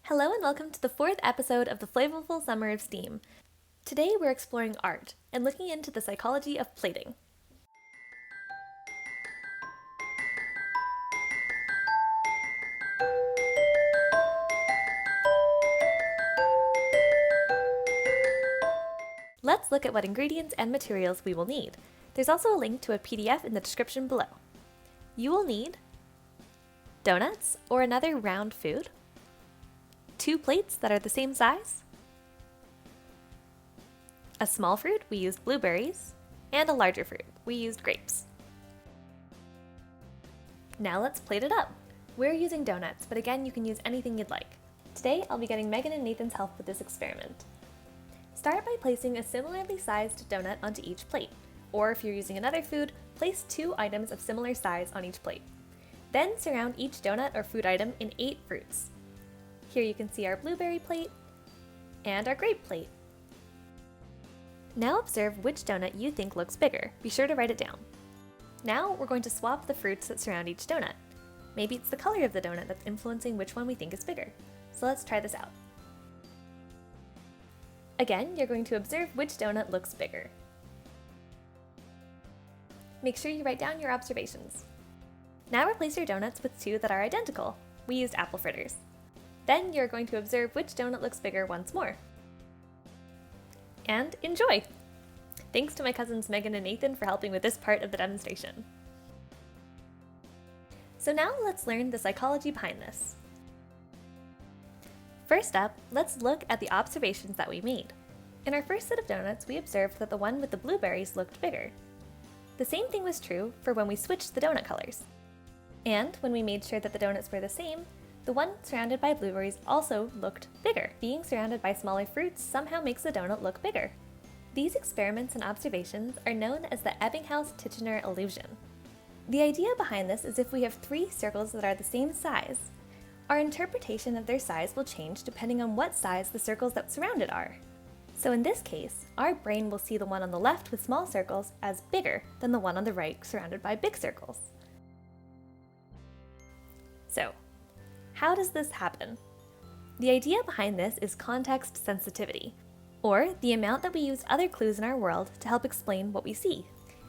Hello and welcome to the fourth episode of the Flavourful Summer of STEAM. Today we're exploring art and looking into the psychology of plating. Let's look at what ingredients and materials we will need. There's also a link to a PDF in the description below. You will need donuts or another round food, 2 plates that are the same size, a small fruit, we used blueberries, and a larger fruit, we used grapes. Now let's plate it up. We're using donuts, but again, you can use anything you'd like. Today, I'll be getting Meghan and Nathan's help with this experiment. Start by placing a similarly sized donut onto each plate, or if you're using another food, place 2 items of similar size on each plate. Then surround each donut or food item in 8 fruits. Here you can see our blueberry plate and our grape plate. Now observe which donut you think looks bigger. Be sure to write it down. Now we're going to swap the fruits that surround each donut. Maybe it's the color of the donut that's influencing which one we think is bigger. So let's try this out. Again, you're going to observe which donut looks bigger. Make sure you write down your observations. Now replace your donuts with 2 that are identical. We used apple fritters. Then you're going to observe which donut looks bigger once more. And enjoy! Thanks to my cousins Meghan and Nathan for helping with this part of the demonstration. So now let's learn the psychology behind this. First up, let's look at the observations that we made. In our first set of donuts, we observed that the one with the blueberries looked bigger. The same thing was true for when we switched the donut colors. And when we made sure that the donuts were the same, the one surrounded by blueberries also looked bigger. Being surrounded by smaller fruits somehow makes the donut look bigger. These experiments and observations are known as the Ebbinghaus-Titchener illusion. The idea behind this is if we have 3 circles that are the same size, our interpretation of their size will change depending on what size the circles that surround it are. So in this case, our brain will see the one on the left with small circles as bigger than the one on the right surrounded by big circles. So, how does this happen? The idea behind this is context sensitivity, or the amount that we use other clues in our world to help explain what we see.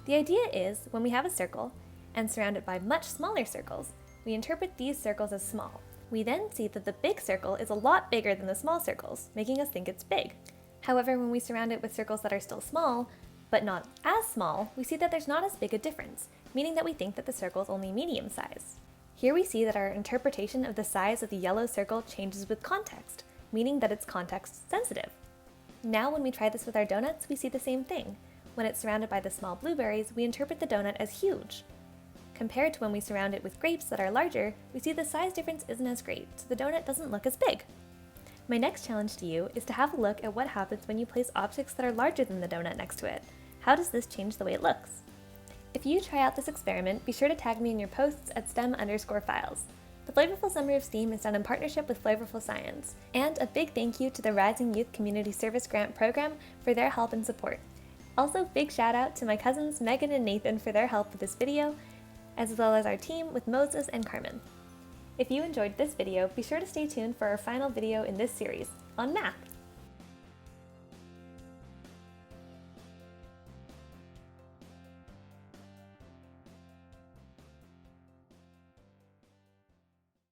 The idea is, when we have a circle, and surrounded by much smaller circles, we interpret these circles as small. We then see that the big circle is a lot bigger than the small circles, making us think it's big. However, when we surround it with circles that are still small, but not as small, we see that there's not as big a difference, meaning that we think that the circle is only medium size. Here we see that our interpretation of the size of the yellow circle changes with context, meaning that it's context sensitive. Now when we try this with our donuts, we see the same thing. When it's surrounded by the small blueberries, we interpret the donut as huge. Compared to when we surround it with grapes that are larger, we see the size difference isn't as great, so the donut doesn't look as big. My next challenge to you is to have a look at what happens when you place objects that are larger than the donut next to it. How does this change the way it looks? If you try out this experiment, be sure to tag me in your posts at STEM_files. The Flavourful Summer of STEAM is done in partnership with Flavourful Science, and a big thank you to the Rising Youth Community Service Grant Program for their help and support. Also, big shout out to my cousins Meghan and Nathan for their help with this video, as well as our team with Moses and Carmen. If you enjoyed this video, be sure to stay tuned for our final video in this series on math.